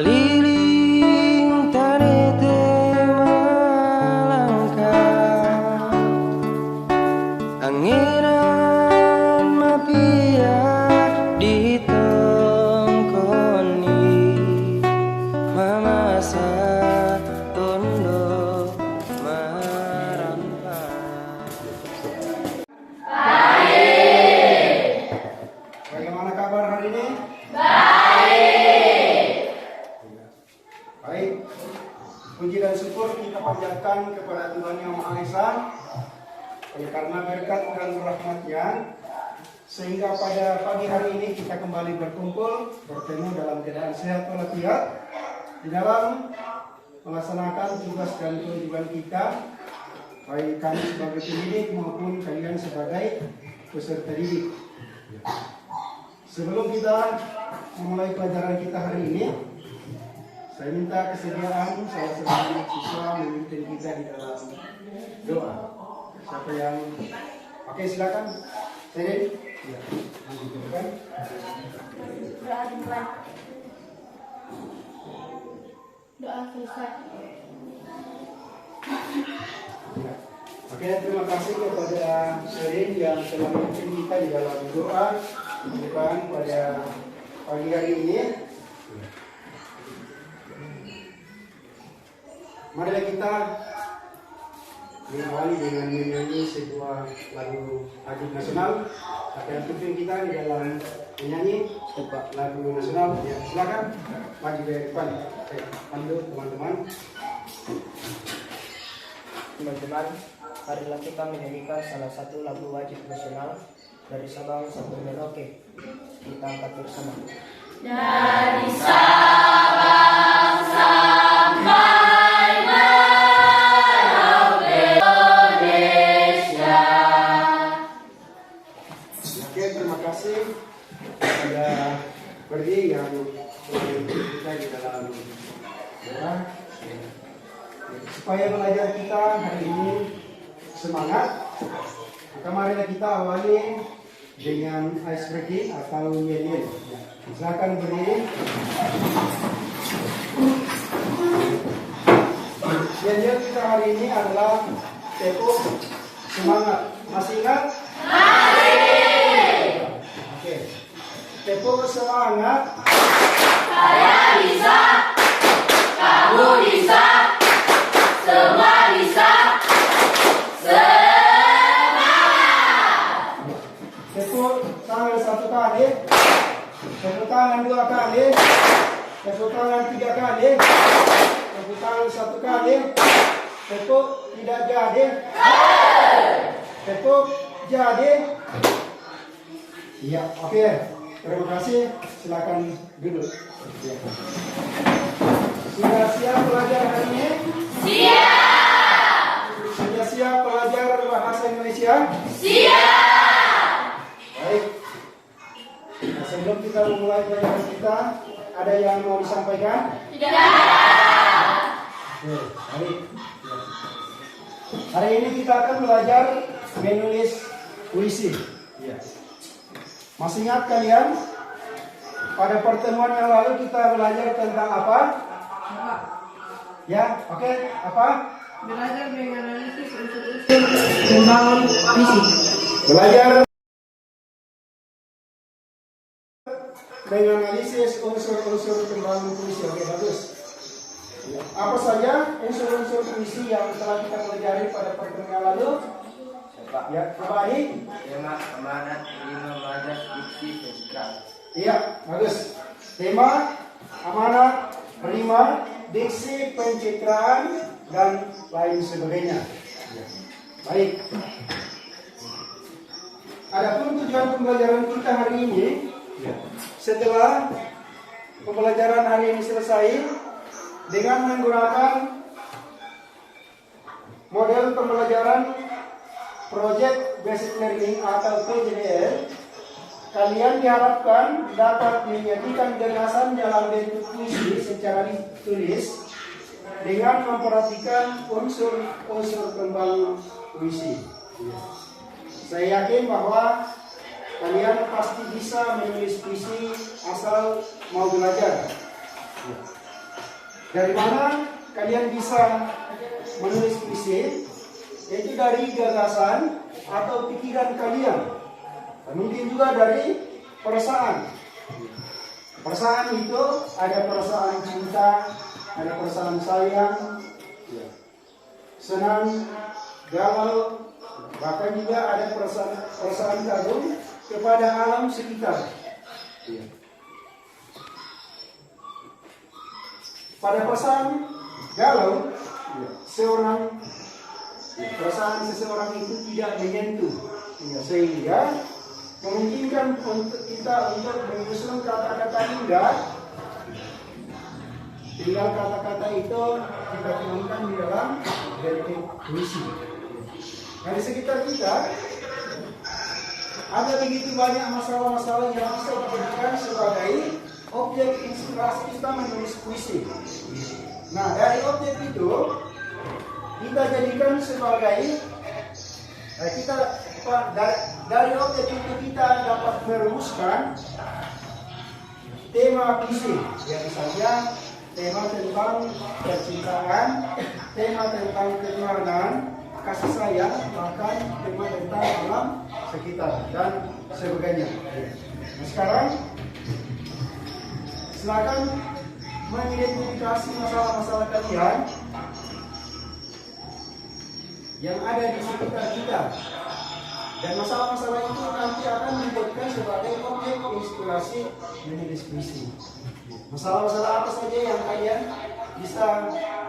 keliling tanete malangkah angiran mapiak di tongkoni mamasa tondo marampa. Bagaimana kabar hari ini? Baik, puji dan syukur kita panjatkan kepada Tuhan Yang Maha Esa oleh karena berkat dan rahmat-Nya sehingga pada pagi hari ini kita kembali berkumpul bertemu dalam keadaan sehat walafiat di dalam melaksanakan tugas dan kewajiban kita, baik kami sebagai pendidik maupun kalian sebagai peserta didik. Sebelum kita memulai pelajaran kita hari ini, saya minta kesediaan salah seorang siswa memimpin kita di dalam doa. Siapa yang oke, silakan. Saya ya, silakan. Doa dimulai. Doa selesai. Ya. Oke, terima kasih kepada Sherin yang telah memimpin kita di dalam doa bukan pada pagi hari ini. Marilah kita mengawali dengan menyanyi sebuah lagu nasional. Siapa yang pimpin kita di dalam menyanyi lagu nasional? Ya, silakan maju ke depan. Oke, pandu teman-teman. Teman-teman, marilah kita menyanyikan salah satu lagu wajib nasional dari Sabang sampai Merauke. Kita angkat bersama. Dari Sabang sampai Merauke Indonesia. Oke, terima kasih kepada Berdi yang memimpin kita di dalam doa. Supaya belajar kita hari ini semangat, maka marilah kita awali dengan ice breaking atau yel-yel. Silakan berdiri. Yel-yel kita hari ini adalah tepuk semangat. Masih ingat? Masih. Oke. Tepuk semangat. Saya bisa, kamu bisa, semua bisa. Semangat. Tepuk tangan satu kali, tepuk tangan dua kali, tepuk tangan tiga kali, tepuk tangan satu kali, tepuk tidak jadi, tepuk jadi. Iya, oke. Terima kasih. Silakan duduk. Ya. Sudah siap belajar hari ini? Siap. Sudah siap belajar bahasa Indonesia? Siap. Baik. Nah, sebelum kita memulai pelajaran kita, ada yang mau disampaikan? Tidak ada. Oke, baik. Hari ini kita akan belajar menulis puisi. Ya. Masih ingat kalian? Pada pertemuan yang lalu kita belajar tentang apa? Ya, oke, apa? Belajar menganalisis unsur-unsur pembangun puisi. Belajar menganalisis unsur-unsur pembangun puisi. Oke, bagus. Apa saja unsur-unsur puisi yang telah kita pelajari pada pertemuan yang lalu? Ya, kembali. Tema, amanat, lima, majas, diksi, pencitraan. Iya, bagus. Tema, amanat, rima, diksi, pencitraan, dan lain sebagainya. Baik. Adapun tujuan pembelajaran kita hari ini, setelah pembelajaran hari ini selesai, dengan menggunakan model pembelajaran Project Basic Learning atau PBL, kalian diharapkan dapat menyajikan gagasan dalam bentuk puisi secara ditulis dengan memperhatikan unsur-unsur pembangun puisi. Saya yakin bahwa kalian pasti bisa menulis puisi asal mau belajar. Dari mana kalian bisa menulis puisi? Yaitu dari gagasan atau pikiran kalian. Dan mungkin juga dari perasaan. Perasaan itu ada perasaan cinta, ada perasaan sayang, senang, galau, bahkan juga ada perasaan kagum kepada alam sekitar. Pada perasaan galau, perasaan seseorang itu tidak menyentuh, sehingga memungkinkan untuk kita untuk menyusun kata-kata indah. Tinggal kata-kata itu kita tuangkan di dalam bentuk puisi. Nah, di sekitar kita ada begitu banyak masalah-masalah yang bisa dijadikan sebagai objek inspirasi kita menulis puisi. Nah, dari objek itu kita jadikan sebagai dari objek itu kita dapat merumuskan tema puisi. Ya, misalnya tema tentang percintaan, tema tentang keimanan, kasih sayang, bahkan tema tentang alam sekitar dan sebagainya. Nah, sekarang silakan mengidentifikasi masalah-masalah kalian yang ada di sekitar kita, dan masalah-masalah itu nanti akan dijadikan sebagai objek inspirasi menulis puisi. Masalah-masalah apa saja yang kalian bisa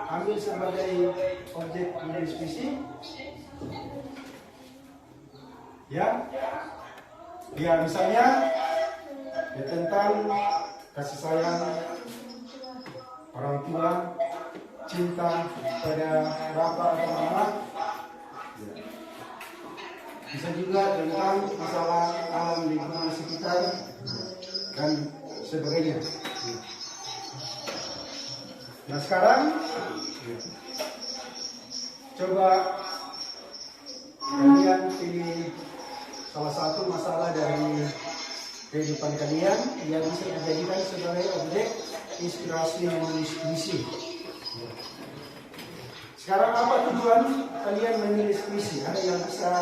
ambil sebagai objek menulis puisi? Ya, misalnya tentang kasih sayang, orang tua, cinta pada bapak atau mama. Bisa juga tentang masalah alam lingkungan sekitar dan sebagainya. Nah, sekarang coba kalian pilih salah satu masalah dari kehidupan kalian yang bisa dijadikan sebagai objek inspirasi menulis puisi. Sekarang apa tujuan kalian menulis puisi? Ada yang bisa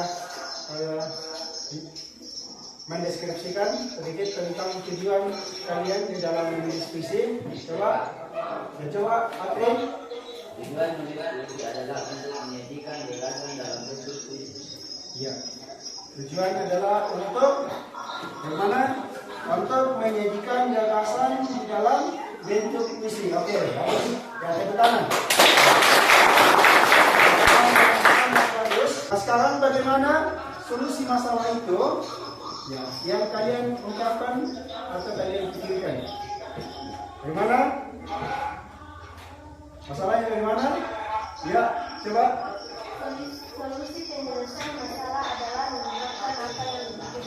mendeskripsikan sedikit tentang tujuan kalian di dalam menulis puisi? Coba April. Tujuan menulis puisi adalah untuk menyajikan gagasan dalam bentuk puisi. Ya, tujuan adalah untuk bagaimana? Untuk menyajikan gagasan di dalam bentuk puisi. Oke, bagus. Ya, tepuk tangan. Nah, sekarang bagaimana solusi masalah itu ya, yang kalian ungkapkan atau kalian pikirkan? Bagaimana? Masalahnya bagaimana? Ya, coba. Solusi penyelesaian masalah adalah mengungkapkan apa yang dipikirkan.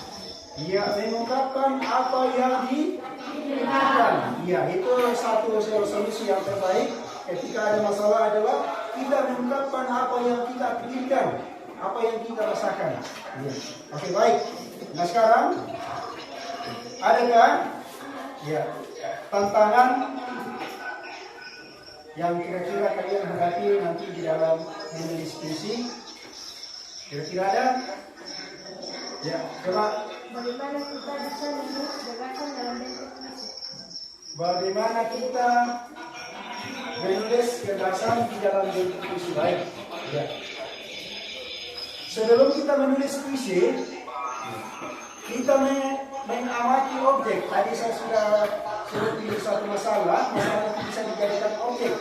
Iya, mengungkapkan apa yang dipikirkan. Iya, itu satu solusi yang terbaik ketika ada masalah adalah kita mengungkapkan apa yang kita pikirkan, apa yang kita rasakan. Iya. Oke, baik. Nah, sekarang adakah ya tantangan yang kira-kira kalian hadapi nanti di dalam menulis puisi? Kira-kira ada? Ya, coba. Bagaimana kita bisa menulis gagasan dalam bentuk puisi? Bagaimana kita menulis gagasan di dalam bentuk puisi? Baik. Ya. Sebelum kita menulis puisi, kita mengamati objek. Tadi saya sudah pilih satu masalah itu bisa dijadikan objek.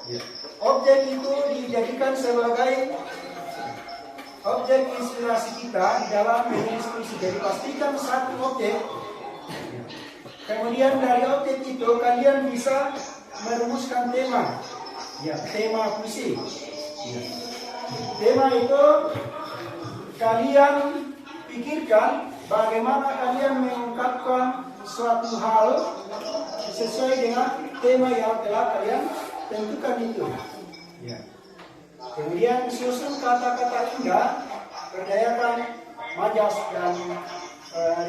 Ya. Objek itu dijadikan sebagai objek inspirasi kita dalam menulis puisi. Jadi pastikan satu objek. Kemudian dari objek itu kalian bisa merumuskan tema. Ya, tema puisi. Ya. Tema itu kalian pikirkan bagaimana kalian mengungkapkan suatu hal sesuai dengan tema yang telah kalian tentukan itu. Ya. Kemudian susun kata-kata indah, berdayakan majas dan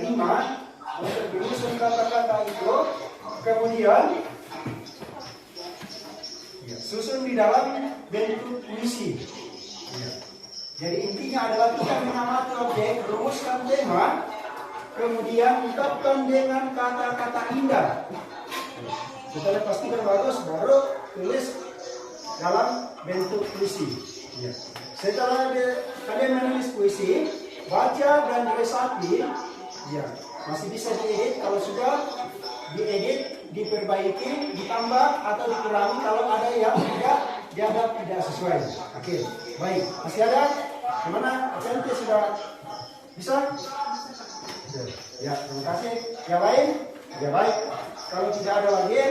rima untuk menyusun kata-kata itu. Kemudian di dalam bentuk puisi. Jadi intinya adalah kita mengamati objek, rumuskan tema, kemudian ungkapkan dengan kata-kata indah. Setelah pastikan bagus, baru tulis dalam bentuk puisi. Setelah kalian menulis puisi, baca dan resapi, masih bisa diedit. Kalau sudah diedit, diperbaiki, ditambah atau dikurangi kalau ada yang dianggap tidak sesuai. Oke, baik. Masih ada? Gimana? Absennya sudah bisa? Ya, terima kasih. Yang lain? Ya baik. Kalau tidak ada lagi,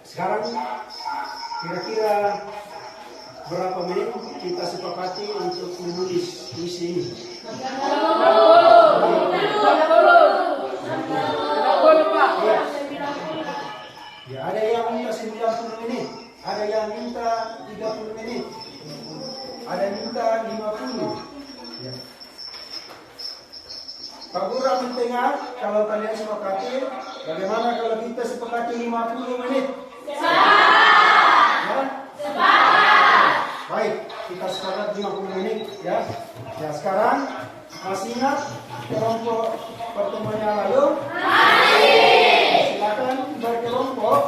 sekarang kira-kira berapa menit kita sepakati untuk menulis puisi ini? Ya, ada yang minta 90 menit, ada yang minta 30 menit, ada yang minta 50. Ya. Pak Guru mendengar kalau kalian sepakati, bagaimana kalau kita sepakati 50 menit? Ya? Baik, kita sepakat 50 menit ya. Ya, sekarang masih ingat kelompok pertemuan yang lalu? Silakan berkelompok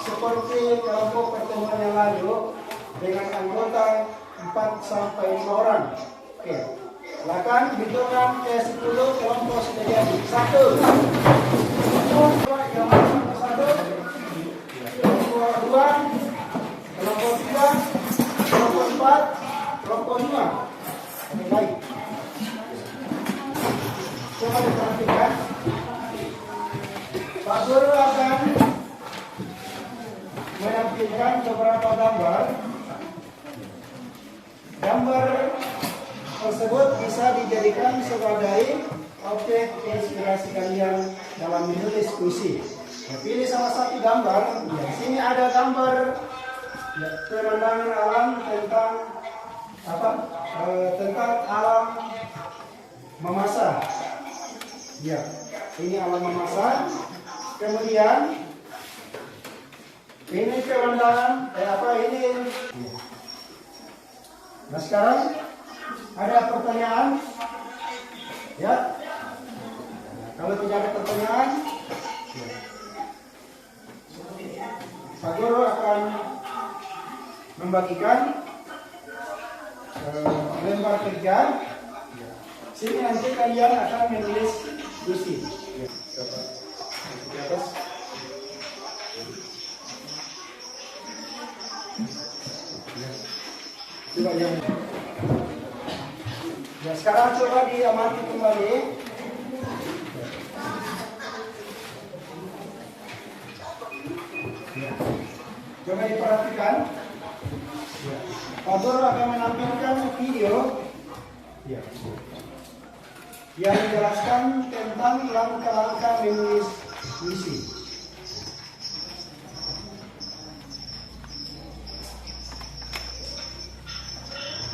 seperti kelompok pertemuan yang lalu dengan anggota 4 sampai 5 orang. Oke. Silakan hitungkan ke 10 kelompok sudah jadi. 1. Kelompok yang nomor 1. Kelompok 2. Kelompok 3. Kelompok 4. Kelompok 5. Oke, baik. Coba diperhatikan. Pak Guru akan menampilkan beberapa gambar. Gambar tersebut bisa dijadikan sebagai objek inspirasi kalian dalam menulis puisi. Pilih salah satu gambar. Di sini ada gambar pemandangan alam tentang tentang alam memasak. Ya, ini alam memasak. Kemudian ini pemandangan ini. Nah, sekarang ada pertanyaan? Ya. Kalau tidak ada pertanyaan, Pak Guru akan membagikan lembar kerja. Sini nanti kalian akan menulis puisi. Di atas. Coba yang ya, sekarang coba diamati kembali. Coba diperhatikan. Pak Guru akan menampilkan video yang menjelaskan tentang langkah-langkah menulis puisi.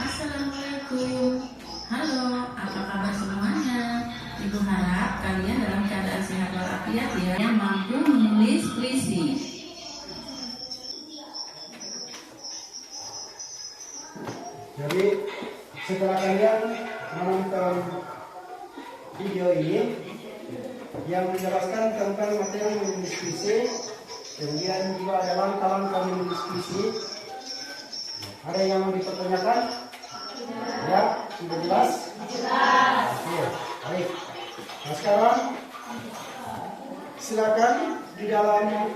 Assalamualaikum. Halo, apa kabar semuanya? Ibu harap kalian dalam keadaan sehat walafiat ya, yang mampu menulis puisi. Jadi setelah kalian menonton video ini yang menjelaskan tentang materi menulis puisi, kemudian juga ada langkah-langkah menulis puisi, ada yang mau dipertanyakan? Ya, sudah jelas? Jelas. Oke, baik. Nah, sekarang silakan di dalam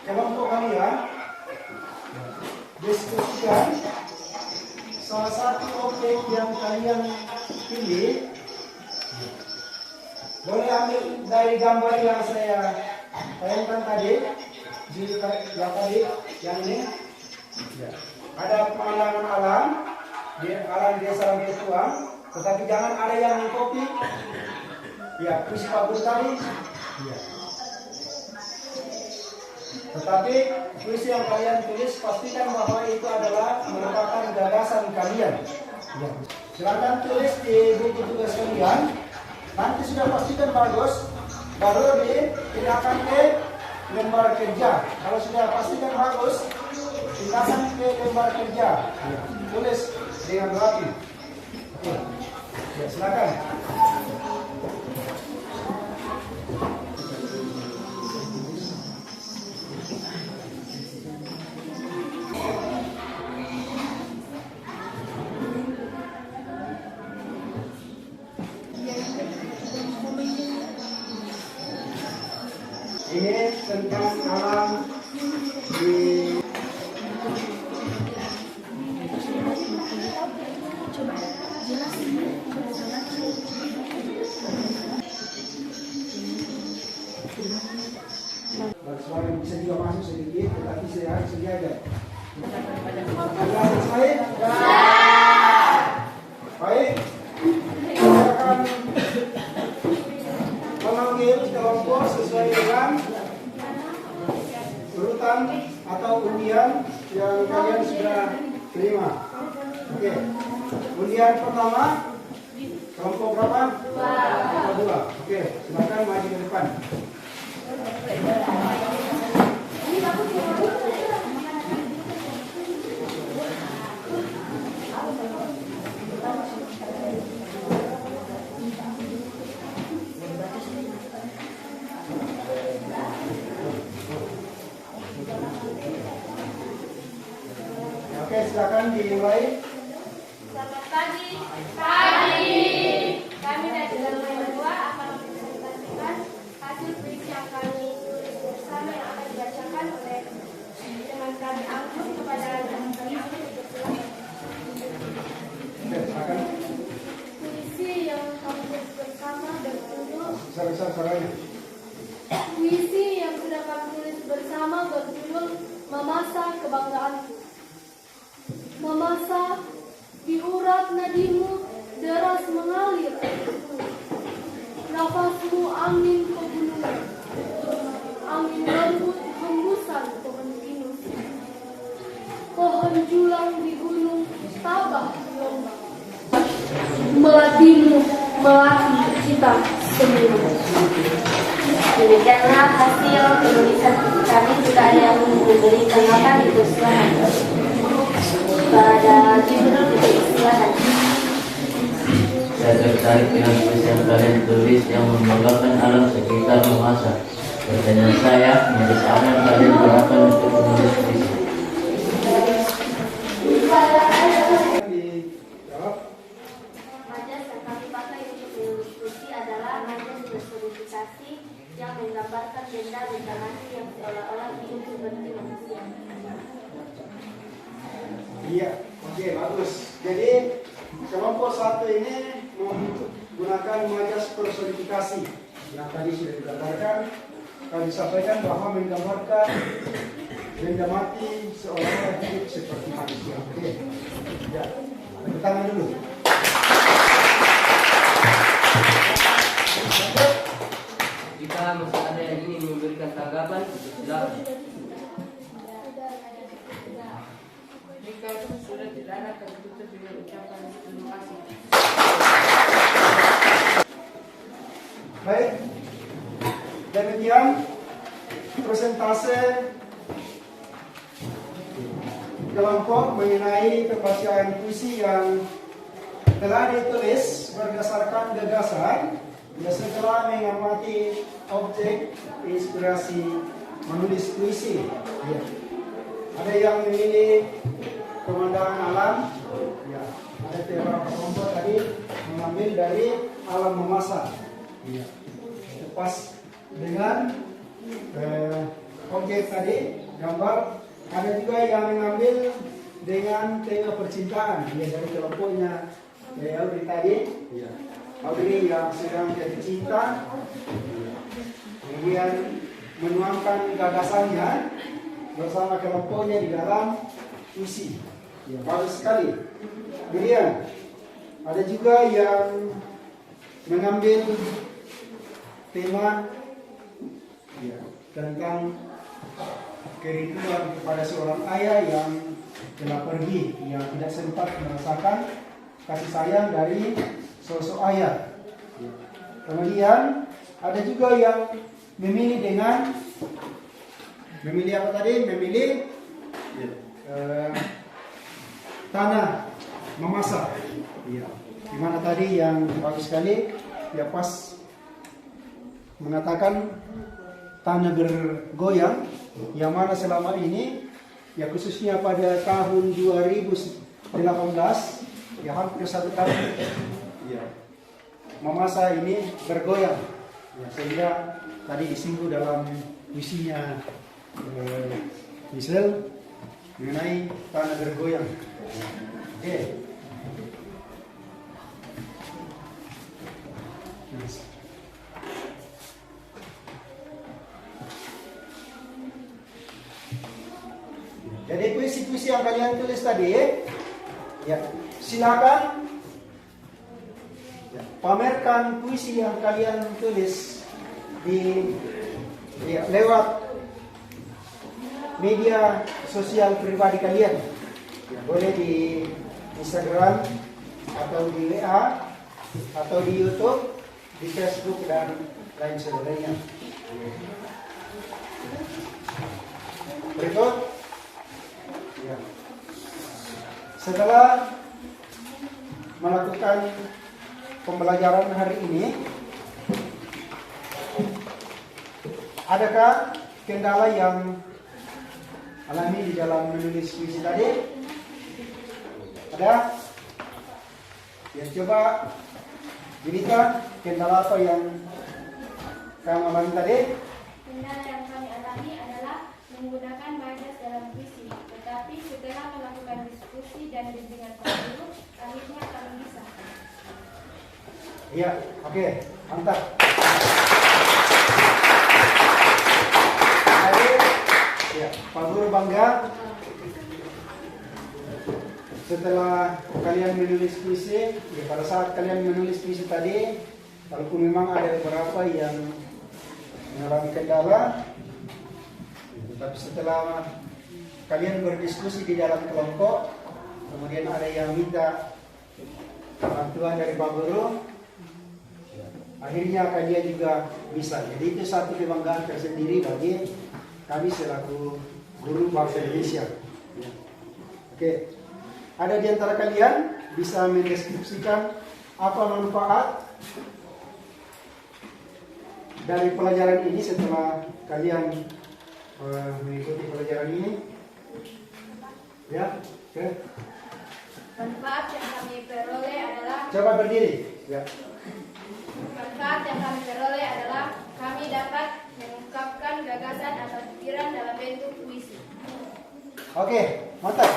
kelompok kalian diskusikan salah satu objek yang kalian pilih. Boleh ambil dari gambar yang saya tayangkan tadi, yang ini. Ya. Ada pemandangan alam, alam desa Rampetuang, tetapi jangan ada yang mengcopy. Ya, puisi Pak Guru tadi. Ya. Tetapi puisi yang kalian tulis pastikan bahwa itu adalah merupakan gagasan kalian. Ya. Silakan tulis di buku tugas kalian. Nanti sudah pastikan bagus, baru dipindahkan ke lembar kerja. Kalau sudah pastikan bagus, pindahkan ke lembar kerja. Tulis dengan rapi. Oke. Ya, silakan. Ini tentang alam di suara bisa juga masuk sedikit, tetapi saya sengaja. Sudah selesai? Baik. Saya akan memanggil kelompok sesuai dengan urutan atau undian yang kalian sudah terima. Oke. Undian pertama, kelompok berapa? Dua. Oke, silakan maju ke depan. Oke, silakan dimulai. Selamat pagi. Kami dari Lantai 2 akan mempresentasikan hasil puisi yang kami tulis bersama yang akan dibacakan oleh teman kami Anggun kepada teman kami Anggun. Silakan. Puisi yang kami tulis bersama berjudul Besar-besar suaranya. Puisi yang sudah kami tulis bersama berjudul Memasa Kebanggaanku. Memasa diurat nadimu deras mengalir airku. Nafasmu angin pegunungan, angin lembut hembusan pohon pinus. Pohon julang di gunung tabah gelombang. Melatimu melatih kita semua. Demikianlah hasil penulisan kami. Jika ada yang memberi tanggapan, dipersilakan. Pada judul dipersilakan. Saya tertarik dengan puisi yang kalian tulis yang membanggakan alam sekitar Memasa. Pertanyaan saya, menjadi apa yang kalian gunakan untuk menulis puisi? Dijawab. Majas yang kami pakai untuk menulis puisi adalah majas personifikasi yang menggambarkan benda-benda mati yang seolah-olah hidup seperti manusia. Iya, oke, bagus. Jadi kelompok satu ini menggunakan majas personifikasi yang tadi sudah digambarkan. Kami sampaikan bahwa menggambarkan benda mati seolah-olah hidup seperti manusia. Oke, ya, tepuk tangan dulu. Jika masih ada yang ingin memberikan tanggapan, silakan. Jika sudah tidak ada, kami tutup dengan ucapan terima kasih. Baik, demikian presentase kelompok mengenai pembacaan puisi yang telah ditulis berdasarkan gagasan setelah mengamati objek inspirasi menulis puisi. Ya. Ada yang memilih pemandangan alam, ya. Ada beberapa kelompok tadi mengambil dari alam Memasa. Ya. Pas dengan objek tadi gambar. Ada juga yang mengambil dengan tema percintaan, ya, dari kelompoknya Audrey tadi. Ya. Audrey yang sedang jatuh cinta, kemudian menuangkan gagasannya bersama kelompoknya di dalam puisi. Ya, bagus sekali. Kemudian ada juga yang mengambil tema, ya, tentang kerinduan kepada seorang ayah yang telah pergi, yang tidak sempat merasakan kasih sayang dari sosok ayah. Kemudian ada juga yang memilih dengan Memilih apa tadi? Memilih tanah memasak. Iya. Dimana tadi yang bagus sekali, ya pas mengatakan tanah bergoyang, yang mana selama ini, ya khususnya pada tahun 2018, ya hampir 1 tahun, ya, memasak ini bergoyang, ya, sehingga tadi disinggung dalam visinya Michelle mengenai tanah bergoyang. Oke. Jadi puisi-puisi yang kalian tulis tadi, ya silakan ya, pamerkan puisi yang kalian tulis di ya, lewat media sosial pribadi kalian. Ya, boleh di Instagram atau di WA atau di YouTube, di Facebook dan lain sebagainya. Berikut. Ya. Setelah melakukan pembelajaran hari ini, adakah kendala yang alami di dalam menulis puisi tadi? Ada? Ya, coba cerita kendala apa yang kamu alami tadi? Kendala yang kami alami adalah menggunakan bias dalam puisi. Tetapi setelah melakukan diskusi dan bimbingan Pak Guru, akhirnya kami bisa. Iya, oke, mantap. Jadi, ya, Pak Guru bangga setelah kalian menulis puisi. Ya, pada saat kalian menulis puisi tadi, walaupun memang ada beberapa yang mengalami kendala, tetapi setelah kalian berdiskusi di dalam kelompok, kemudian ada yang minta bantuan dari Pak Guru, akhirnya kalian juga bisa. Jadi itu satu kebanggaan tersendiri bagi kami selaku guru bahasa Indonesia. Ya. Oke, ada di antara kalian bisa mendeskripsikan apa manfaat dari pelajaran ini setelah kalian mengikuti pelajaran ini? Ya, oke. Manfaat yang kami peroleh adalah Coba berdiri. Ya. Manfaat yang kami peroleh adalah kami dapat mengungkapkan gagasan atau pikiran dalam bentuk puisi. Oke, mantap.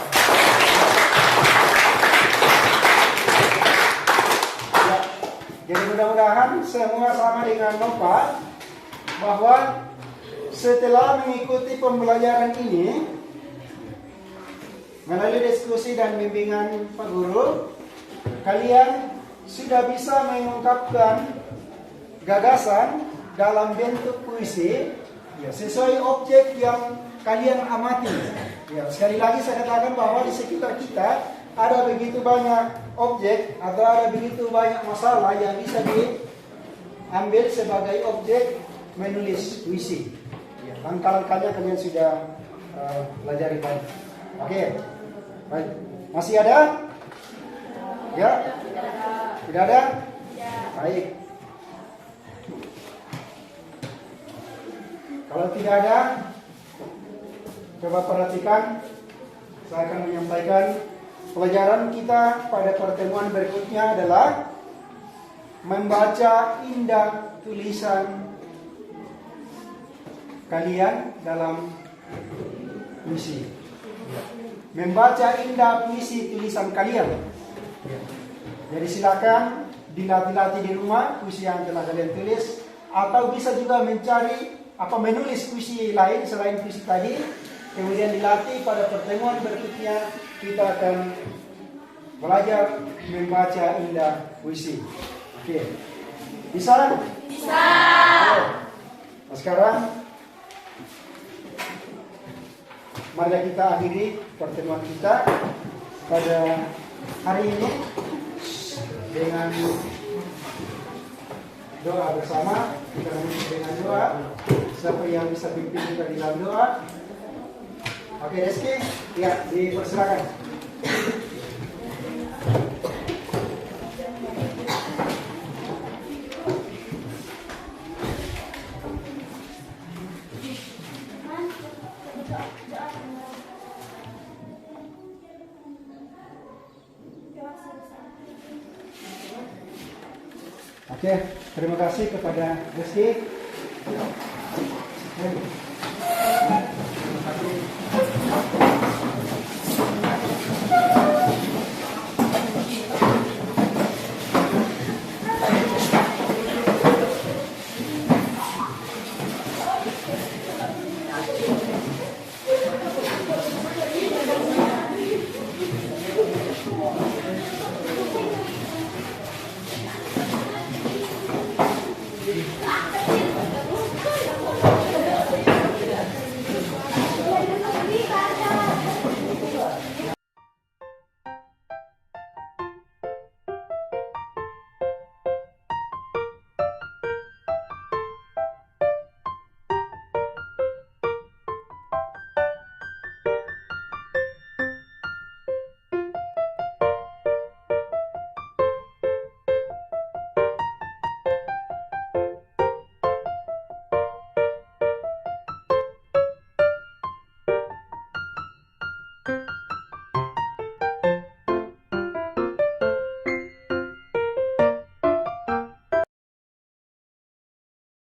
Ya, jadi mudah-mudahan semua sama dengan Nova bahwa setelah mengikuti pembelajaran ini melalui diskusi dan bimbingan Pak Guru, kalian sudah bisa mengungkapkan gagasan dalam bentuk puisi ya, sesuai objek yang kalian amati. Ya, sekali lagi saya katakan bahwa di sekitar kita ada begitu banyak objek atau ada begitu banyak masalah yang bisa diambil sebagai objek menulis puisi. Ya, langkah-langkahnya kalian sudah pelajari baik. Oke, baik. Masih ada? Ya? Tidak ada? Baik. Kalau tidak ada, coba perhatikan. Saya akan menyampaikan pelajaran kita pada pertemuan berikutnya adalah membaca indah tulisan kalian dalam puisi. Membaca indah puisi tulisan kalian. Jadi silakan dilatih-latih di rumah puisi yang telah kalian tulis, atau bisa juga mencari menulis puisi lain selain puisi tadi, kemudian dilatih. Pada pertemuan berikutnya kita akan belajar membaca indah puisi. Oke, bisa? Bisa. Nah, sekarang mari kita akhiri pertemuan kita pada hari ini dengan doa bersama. Kita menutup dengan doa. Siapa yang bisa pimpin kita di dalam doa? Oke, Reski, ya dipersilakan. Oke, terima kasih kepada Reski.